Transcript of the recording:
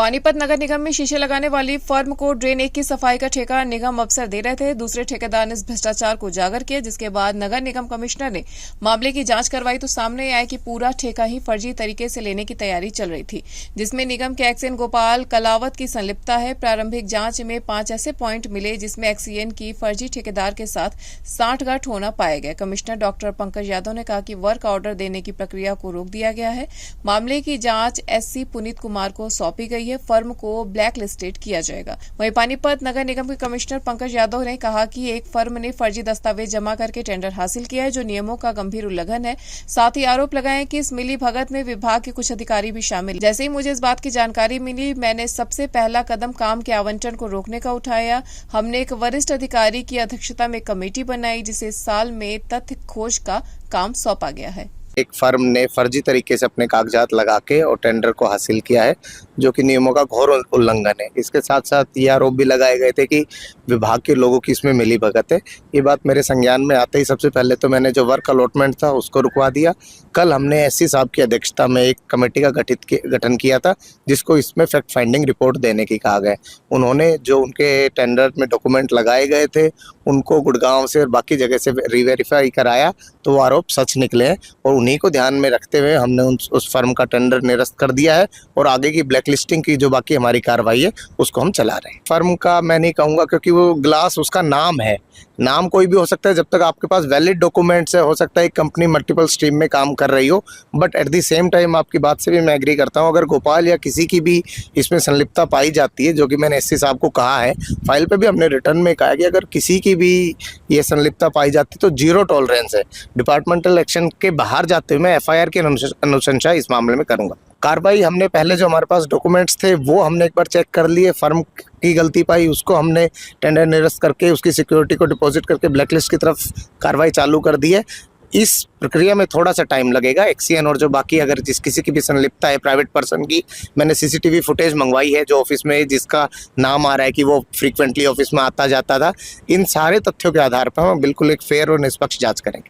पानीपत नगर निगम में शीशे लगाने वाली फर्म को ड्रेन 1 की सफाई का ठेका निगम अफसर दे रहे थे। दूसरे ठेकेदार ने इस भ्रष्टाचार को उजागर किया, जिसके बाद नगर निगम कमिश्नर ने मामले की जांच करवाई तो सामने आया कि पूरा ठेका ही फर्जी तरीके से लेने की तैयारी चल रही थी, जिसमें निगम के एक्सईएन गोपाल कलावत की संलिप्तता है। प्रारंभिक जांच में 5 ऐसे पॉइंट मिले जिसमें एक्सईएन की फर्जी ठेकेदार के साथ सांठगांठ होना पाया गया। कमिश्नर डॉक्टर पंकज यादव ने कहा कि वर्क ऑर्डर देने की प्रक्रिया को रोक दिया गया है। मामले की जांच एससी पुनीत कुमार को सौंपी गई है। फर्म को ब्लैक लिस्टेड किया जाएगा। वहीं पानीपत नगर निगम के कमिश्नर पंकज यादव ने कहा कि एक फर्म ने फर्जी दस्तावेज जमा करके टेंडर हासिल किया है, जो नियमों का गंभीर उल्लंघन है। साथ ही आरोप लगाए कि इस मिली भगत में विभाग के कुछ अधिकारी भी शामिल। जैसे ही मुझे इस बात की जानकारी मिली, मैंने सबसे पहला कदम काम के आवंटन को रोकने का उठाया। हमने एक वरिष्ठ अधिकारी की अध्यक्षता में कमेटी बनाई, जिसे इस साल में तथ्य खोज का काम सौंपा गया है। एक फर्म ने फर्जी तरीके से अपने कागजात लगा के और टेंडर को हासिल किया है, जो कि नियमों का घोर उल्लंघन है। इसके साथ साथ ये आरोप भी लगाए गए थे कि विभाग के लोगों की इसमें मिली भगत है। ये बात मेरे संज्ञान में आते ही सबसे पहले तो मैंने जो वर्क अलॉटमेंट था उसको रुकवा दिया। कल हमने एससी साहब की अध्यक्षता में एक कमेटी का गठन किया था, जिसको इसमें फैक्ट फाइंडिंग रिपोर्ट देने की कहा गया। उन्होंने जो उनके टेंडर में डॉक्यूमेंट लगाए गए थे उनको गुड़गांव से और बाकी जगह से रीवेरीफाई कराया, तो वो आरोप सच निकले हैं और उन्हीं को ध्यान में रखते हुए हमने उस फर्म का टेंडर निरस्त कर दिया है और आगे की ब्लैक लिस्टिंग की जो बाकी हमारी कार्रवाई है उसको हम चला रहे हैं। फर्म का मैं नहीं कहूँगा, क्योंकि वो ग्लास उसका नाम है, नाम कोई भी हो सकता है जब तक आपके पास वैलिड डॉक्यूमेंट्स है। हो सकता है एक कंपनी मल्टीपल स्ट्रीम में काम कर रही हो, but at the same time आपकी बात से भी मैं एग्री करता हूँ। अगर गोपाल या किसी की भी इसमें संलिप्तता पाई जाती है, जो कि मैंने एससी साहब को कहा है, फाइल पे भी हमने रिटर्न में कहा कि अगर किसी की भी ये संलिप्तता पाई जाती तो 0 टॉलरेंस है। डिपार्टमेंटल एक्शन के बाहर जाते हुए मैं एफआईआर की अनुशंसा इस मामले में करूंगा। कार्रवाई हमने पहले जो हमारे पास डॉक्यूमेंट्स थे वो हमने एक बार चेक कर लिए। फर्म की गलती पाई, उसको हमने टेंडर निरस्त करके उसकी सिक्योरिटी को डिपॉजिट करके ब्लैकलिस्ट की तरफ कार्रवाई चालू कर दी है। इस प्रक्रिया में थोड़ा सा टाइम लगेगा। एक्सईएन और जो बाकी अगर किसी की भी संलिप्तता है प्राइवेट पर्सन की, मैंने सीसीटीवी फुटेज मंगवाई है जो ऑफिस में जिसका नाम आ रहा है कि वो फ्रीक्वेंटली ऑफिस में आता जाता था। इन सारे तथ्यों के आधार पर हम बिल्कुल एक फेयर और निष्पक्ष जांच करेंगे।